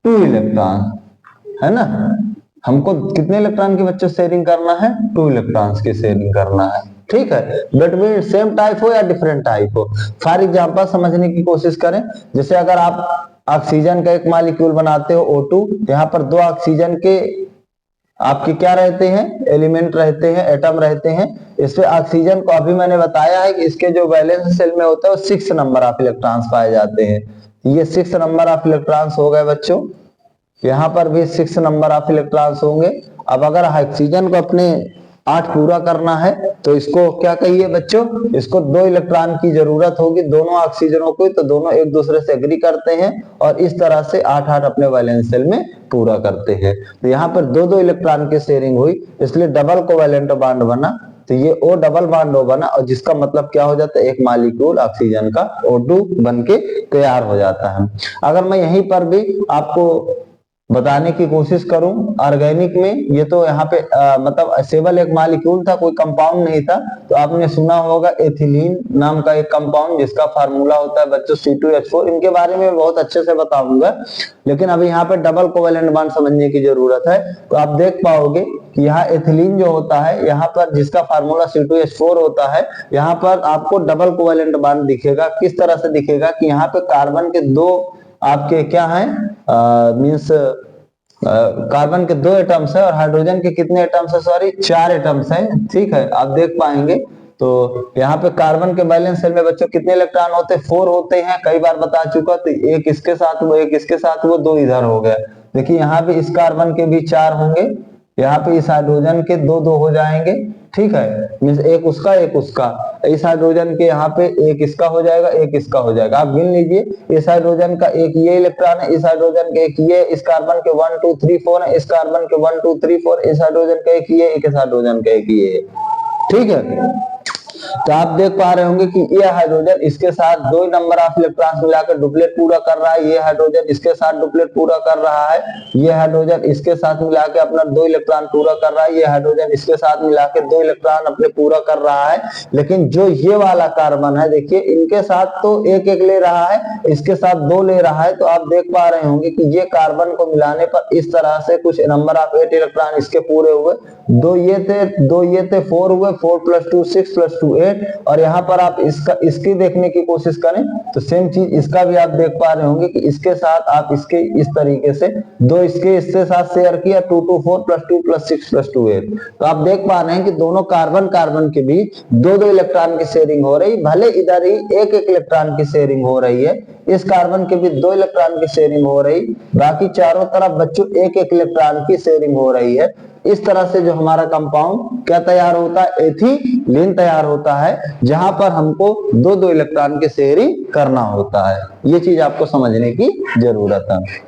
2 electron, है ना, हमको कितने इलेक्ट्रॉन की बच्चों शेयरिंग करना है, 2 इलेक्ट्रॉन्स की शेयरिंग करना है, ठीक है। बिटवीन सेम टाइप हो या डिफरेंट टाइप हो। फॉर एग्जांपल समझने की कोशिश करें, जैसे अगर आप ऑक्सीजन का एक मॉलिक्यूल बनाते हो O2, यहाँ पर 2 ऑक्सीजन के आपके क्या रहते हैं, एलिमेंट रहते हैं, एटम रहते हैं। इसमें ऑक्सीजन को अभी मैंने बताया है कि इसके जो वैलेंस शेल में होता है वो 6 नंबर ऑफ इलेक्ट्रॉन्स पाए जाते हैं। ये 6 नंबर ऑफ इलेक्ट्रॉन्स हो गए बच्चों, यहाँ पर भी 6 नंबर ऑफ इलेक्ट्रॉन्स होंगे। अब अगर ऑक्सीजन को अपने 8 पूरा करना है तो इसको क्या कहिए बच्चों, इसको 2 इलेक्ट्रॉन की जरूरत होगी, दोनों ऑक्सीजनों को, तो दोनों एक दूसरे से एग्री करते हैं और इस तरह से 8 अपने वैलेंस शेल में पूरा करते हैं। तो यहाँ पर 2 इलेक्ट्रॉन की शेयरिंग हुई, इसलिए डबल कोवैलेंट बॉन्ड बना। तो ये O डबल बॉन्ड O बना, और जिसका मतलब क्या हो जाता है, एक मॉलिक्यूल ऑक्सीजन का O2 बन के तैयार हो जाता है। अगर मैं यहीं पर भी आपको बताने की कोशिश करूं, ऑर्गेनिक में ये तो यहाँ पे मतलब सेवल एक मॉलिक्यूल था, कोई कंपाउंड नहीं था। तो आपने सुना होगा एथिलीन नाम का एक कंपाउंड, जिसका फार्मूला होता है बच्चों C2H4। इनके बारे में बहुत अच्छे से बताऊंगा, लेकिन अभी यहाँ पे डबल कोवैलेंट बॉन्ड समझने की जरूरत है। तो आप देख पाओगे कि यहाँ एथिलीन जो होता है, यहाँ पर जिसका फार्मूला C2H4 होता है, यहाँ पर आपको डबल कोवैलेंट बॉन्ड दिखेगा। किस तरह से दिखेगा कि यहाँ पे कार्बन के 2 आपके क्या है, मीन्स कार्बन के 2 एटम्स है, और हाइड्रोजन के कितने एटम्स है, सॉरी 4 एटम्स हैं, ठीक है, आप देख पाएंगे। तो यहाँ पे कार्बन के बैलेंस शेल में बच्चों कितने इलेक्ट्रॉन होते हैं, 4 होते हैं, कई बार बता चुका। तो एक इसके साथ वो, एक इसके साथ वो, 2 इधर हो गया। देखिए यहाँ पे इस कार्बन के भी 4 होंगे, यहाँ पे इस हाइड्रोजन के 2 हो जाएंगे, ठीक है, मीन्स एक उसका एक उसका। इस हाइड्रोजन के यहाँ पे एक इसका हो जाएगा, एक इसका हो जाएगा। आप गिन लीजिए, इस हाइड्रोजन का एक ये इलेक्ट्रॉन है, इस हाइड्रोजन के एक ये, इस कार्बन के 1 2 3 4 है, इस कार्बन के 1 2 3 4, इस हाइड्रोजन का एक ये, इस हाइड्रोजन का एक ये, ठीक है। तो आप देख पा रहे होंगे कि ये हाइड्रोजन इसके साथ 2 नंबर ऑफ इलेक्ट्रॉन्स मिलाकर डुप्लेट पूरा कर रहा है, ये हाइड्रोजन इसके साथ डुप्लेट पूरा कर रहा है, ये हाइड्रोजन इसके साथ मिलाकर अपना 2 इलेक्ट्रॉन पूरा कर रहा है, ये हाइड्रोजन इसके साथ मिलाकर 2 इलेक्ट्रॉन अपने पूरा कर रहा है। लेकिन जो ये वाला कार्बन है देखिए, इनके साथ तो एक एक ले रहा है, इसके साथ 2 ले रहा है। तो आप देख पा रहे होंगे कि ये कार्बन को मिलाने पर इस तरह से कुछ नंबर ऑफ 8 इलेक्ट्रॉन इसके पूरे हुए, 2 ये थे 4 हुए, 4 + 2 6 + 2 8। और यहाँ पर आप इसकी देखने की कोशिश करें तो सेम चीज इसका भी आप देख पा रहे होंगे कि इसके साथ आप इसके इस तरीके से 2 इसके साथ शेयर किया, 2 2 4 + 2 + 6 + 2 8। तो आप देख पा रहे हैं कि दोनों कार्बन के बीच 2 इलेक्ट्रॉन की शेयरिंग हो रही, भले इधर ही 1 इलेक्ट्रॉन की शेयरिंग हो रही है, इस कार्बन के बीच 2 इलेक्ट्रॉन की शेयरिंग हो रही, बाकी चारों तरफ बच्चों 1 इलेक्ट्रॉन की शेयरिंग हो रही है। इस तरह से जो हमारा कंपाउंड क्या तैयार होता है, एथिलीन तैयार होता है, जहां पर हमको 2 इलेक्ट्रॉन की शेयरिंग करना होता है। ये चीज आपको समझने की जरूरत है।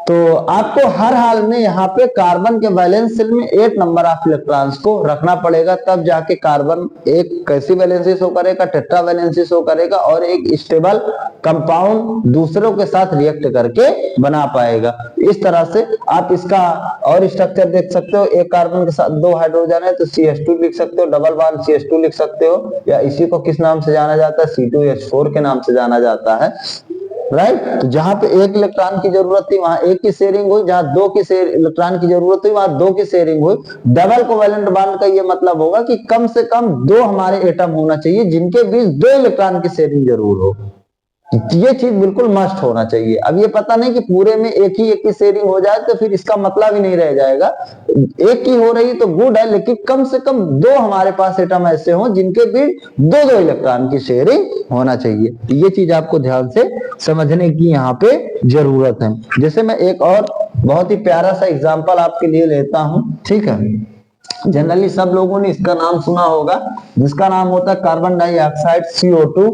तो आपको हर हाल में यहाँ पे कार्बन के वैलेंस शेल में 8 नंबर ऑफ इलेक्ट्रॉन्स को रखना पड़ेगा, तब जाके कार्बन एक कैसी वैलेंसी शो करेगा, टेट्रा वैलेंसी शो करेगा और एक स्टेबल कंपाउंड दूसरों के साथ रिएक्ट करके बना पाएगा। इस तरह से आप इसका और स्ट्रक्चर देख सकते हो। एक कार्बन के साथ 2 हाइड्रोजन है तो CH2 लिख सकते हो, डबल बॉन्ड CH2 लिख सकते हो, या इसी को किस नाम से जाना जाता है, C2H4 के नाम से जाना जाता है, राइट। तो जहां पे 1 इलेक्ट्रॉन की जरूरत थी वहां 1 की शेयरिंग हुई, जहां 2 की इलेक्ट्रॉन की जरूरत हुई वहां 2 की शेयरिंग हुई। डबल कोवैलेंट बॉन्ड का ये मतलब होगा कि कम से कम 2 हमारे एटम होना चाहिए जिनके बीच 2 इलेक्ट्रॉन की शेयरिंग जरूर हो। ये चीज बिल्कुल मस्ट होना चाहिए। अब ये पता नहीं कि पूरे में एक की शेयरिंग हो जाए तो फिर इसका मतलब ही नहीं रह जाएगा। एक की हो रही तो गुड है, लेकिन कम से कम 2 हमारे पास एटम ऐसे हों जिनके बीच 2 इलेक्ट्रॉन की शेयरिंग होना चाहिए। ये चीज आपको ध्यान से समझने की यहाँ पे जरूरत है। जैसे मैं एक और बहुत ही प्यारा सा एग्जाम्पल आपके लिए लेता हूं, ठीक है। जनरली सब लोगों ने इसका नाम सुना होगा, जिसका नाम होता है कार्बन डाइऑक्साइड CO2।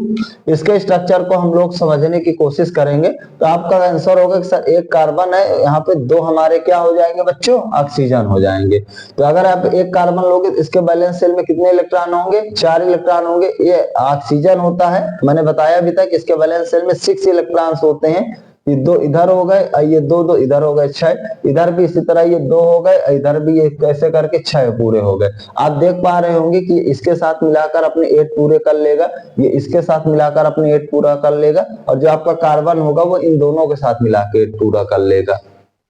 इसके स्ट्रक्चर को हम लोग समझने की कोशिश करेंगे। तो आपका आंसर होगा कि सर एक कार्बन है, यहाँ पे 2 हमारे क्या हो जाएंगे बच्चों, ऑक्सीजन हो जाएंगे। तो अगर आप एक कार्बन लोगे तो इसके बैलेंस शेल में कितने इलेक्ट्रॉन होंगे, 4 इलेक्ट्रॉन होंगे। ये ऑक्सीजन होता है, मैंने बताया भी था कि इसके बैलेंस शेल में 6 इलेक्ट्रॉन्स होते हैं। ये 2 इधर हो गए, ये 2 इधर हो गए, 6। इधर भी इसी तरह ये 2 हो गए, इधर भी ये कैसे करके 6 पूरे हो गए। आप देख पा रहे होंगे कि इसके साथ मिलाकर अपने 8 पूरे कर लेगा, ये इसके साथ मिलाकर अपने 8 पूरा कर लेगा, और जो आपका कार्बन होगा वो इन दोनों के साथ मिला के 8 पूरा कर लेगा।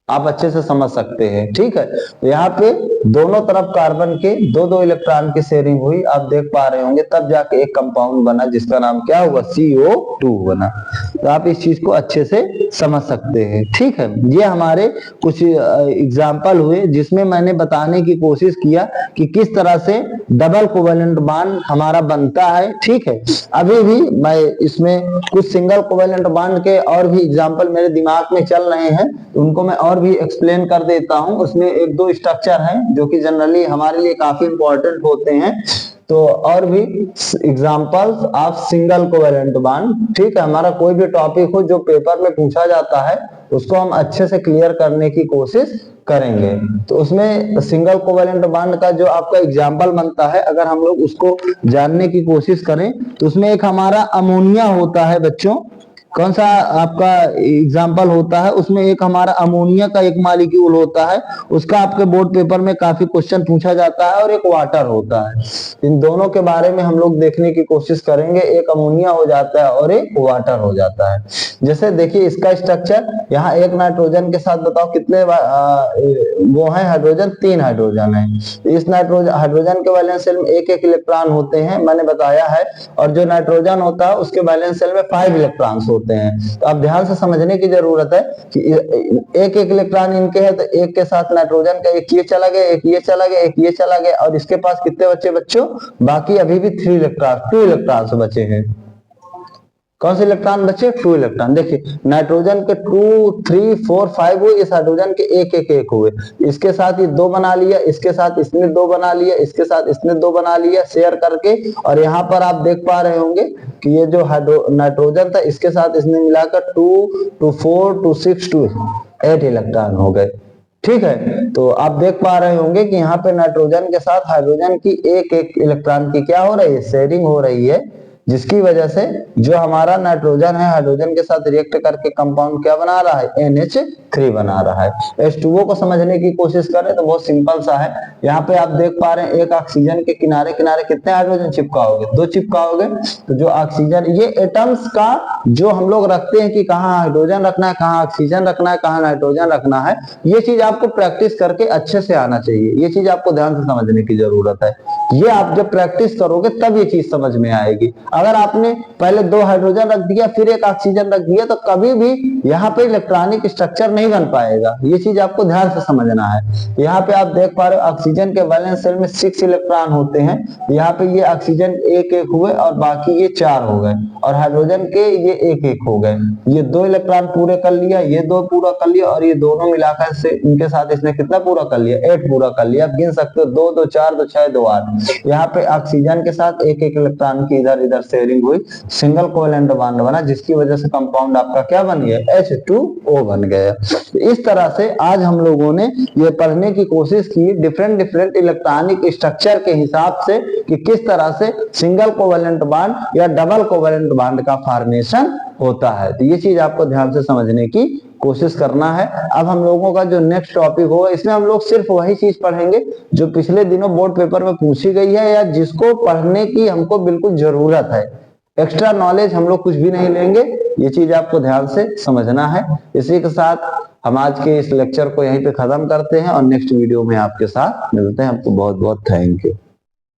आप अच्छे से समझ सकते हैं, ठीक है। तो यहाँ पे दोनों तरफ कार्बन के 2 इलेक्ट्रॉन की शेयरिंग हुई, आप देख पा रहे होंगे, तब जाके एक कंपाउंड बना जिसका नाम क्या हुआ, CO2 बना। तो आप इस चीज को अच्छे से समझ सकते हैं, ठीक है। ये हमारे कुछ एग्जाम्पल हुए जिसमें मैंने बताने की कोशिश किया कि किस तरह से डबल कोवैलेंट बॉन्ड हमारा बनता है, ठीक है। अभी भी मैं इसमें कुछ सिंगल कोवैलेंट बॉन्ड के और भी एग्जाम्पल मेरे दिमाग में चल रहे हैं, उनको मैं और भी एक्सप्लेन कर देता हूं। उसमें 1-2 स्ट्रक्चर हैं जो कि जनरली हमारे लिए काफी इंपॉर्टेंट होते हैं। तो और भी examples of single covalent bond, ठीक है। हमारा कोई भी टॉपिक हो जो पेपर में पूछा जाता है उसको हम अच्छे से क्लियर करने की कोशिश करेंगे। तो उसमें सिंगल कोवैलेंट बॉन्ड का जो आपका एग्जांपल बनता है, अगर हम लोग उसको जानने की कोशिश करें तो उसमें एक हमारा अमोनिया होता है बच्चों। कौन सा आपका एग्जाम्पल होता है, उसमें एक हमारा अमोनिया का एक मॉलिक्यूल होता है, उसका आपके बोर्ड पेपर में काफी क्वेश्चन पूछा जाता है, और एक वाटर होता है। इन दोनों के बारे में हम लोग देखने की कोशिश करेंगे। एक अमोनिया हो जाता है और एक वाटर हो जाता है। जैसे देखिए इसका स्ट्रक्चर, यहाँ एक नाइट्रोजन के साथ बताओ कितने वो है हाइड्रोजन, 3 हाइड्रोजन है। इस हाइड्रोजन के वैलेंस शेल में 1 इलेक्ट्रॉन होते हैं, मैंने बताया है। और जो नाइट्रोजन होता है उसके वैलेंस शेल में 5 इलेक्ट्रॉन्स होते हैं। तो आप ध्यान से समझने की जरूरत है कि 1 इलेक्ट्रॉन इनके है, तो एक के साथ नाइट्रोजन का एक ये चला गया, एक ये चला गया, एक ये चला गया, और इसके पास कितने बच्चे बच्चों, बाकी अभी भी 2 इलेक्ट्रॉन्स बचे हैं। कौन से इलेक्ट्रॉन बचे, 2 इलेक्ट्रॉन। देखिए नाइट्रोजन के 2 3 4 5 हुए, इस हाइड्रोजन के एक हुए। इसके साथ ये 2 बना लिया, इसके साथ इसने 2 बना लिया, इसके साथ इसने 2 बना लिया शेयर करके। और यहाँ पर आप देख पा रहे होंगे कि ये जो नाइट्रोजन था इसके साथ इसने मिलाकर 2 2 4 2 6 2 8 इलेक्ट्रॉन हो गए। ठीक है, तो आप देख पा रहे होंगे कि यहाँ पे नाइट्रोजन के साथ हाइड्रोजन की एक एक इलेक्ट्रॉन की क्या हो रही है, शेयरिंग हो रही है, जिसकी वजह से जो हमारा नाइट्रोजन है हाइड्रोजन के साथ रिएक्ट करके कंपाउंड क्या बना रहा है, NH3 बना रहा है। H2O को समझने की कोशिश करें तो बहुत सिंपल सा है। यहाँ पे आप देख पा रहे हैं एक ऑक्सीजन के किनारे किनारे कितने हाइड्रोजन चिपकाओगे, 2 चिपकाओगे। तो जो ऑक्सीजन, ये एटम्स का जो हम लोग रखते हैं कि कहाँ हाइड्रोजन रखना है, कहाँ ऑक्सीजन रखना है, कहाँ नाइट्रोजन रखना है, ये चीज आपको प्रैक्टिस करके अच्छे से आना चाहिए। ये चीज आपको ध्यान से समझने की जरूरत है। ये आप जब प्रैक्टिस करोगे तब ये चीज समझ में आएगी। अगर आपने पहले 2 हाइड्रोजन रख दिया फिर एक ऑक्सीजन रख दिया तो कभी भी यहाँ पे इलेक्ट्रॉनिक स्ट्रक्चर नहीं बन पाएगा। ये चीज आपको ध्यान से समझना है। यहाँ पे आप देख पा रहे हो ऑक्सीजन के वैलेंस शेल में 6 इलेक्ट्रॉन होते हैं। यहाँ पे ये ऑक्सीजन एक एक हुए और बाकी ये 4 हो गए, और हाइड्रोजन के ये एक एक हो गए। ये 2 इलेक्ट्रॉन पूरे कर लिया, ये 2 पूरा कर लिया, और ये दोनों मिलाकर से इनके साथ इसने कितना पूरा कर लिया, 8 पूरा कर लिया। आप गिन सकते हो 2 2 4 2 6 2 8। यहाँ पे ऑक्सीजन के साथ एक एक इलेक्ट्रॉन की इधर इधर शेयरिंग हुई, सिंगल कोवेलेंट बॉन्ड बना, जिसकी वजह से कंपाउंड आपका क्या बन गया, H2O बन गया। तो इस तरह से आज हम लोगों ने ये पढ़ने की कोशिश की डिफरेंट डिफरेंट इलेक्ट्रॉनिक स्ट्रक्चर के हिसाब से कि किस तरह से सिंगल कोवेलेंट बॉन्ड या डबल कोवेलेंट बॉन्ड का फॉर्मेशन होता है। तो ये चीज आपको ध्यान से समझने की कोशिश करना है। अब हम लोगों का जो नेक्स्ट टॉपिक होगा इसमें हम लोग सिर्फ वही चीज पढ़ेंगे जो पिछले दिनों बोर्ड पेपर में पूछी गई है या जिसको पढ़ने की हमको बिल्कुल जरूरत है। एक्स्ट्रा नॉलेज हम लोग कुछ भी नहीं लेंगे, ये चीज आपको ध्यान से समझना है। इसी के साथ हम आज के इस लेक्चर को यहीं पे खत्म करते हैं और नेक्स्ट वीडियो में आपके साथ मिलते हैं। आपको बहुत बहुत थैंक यू।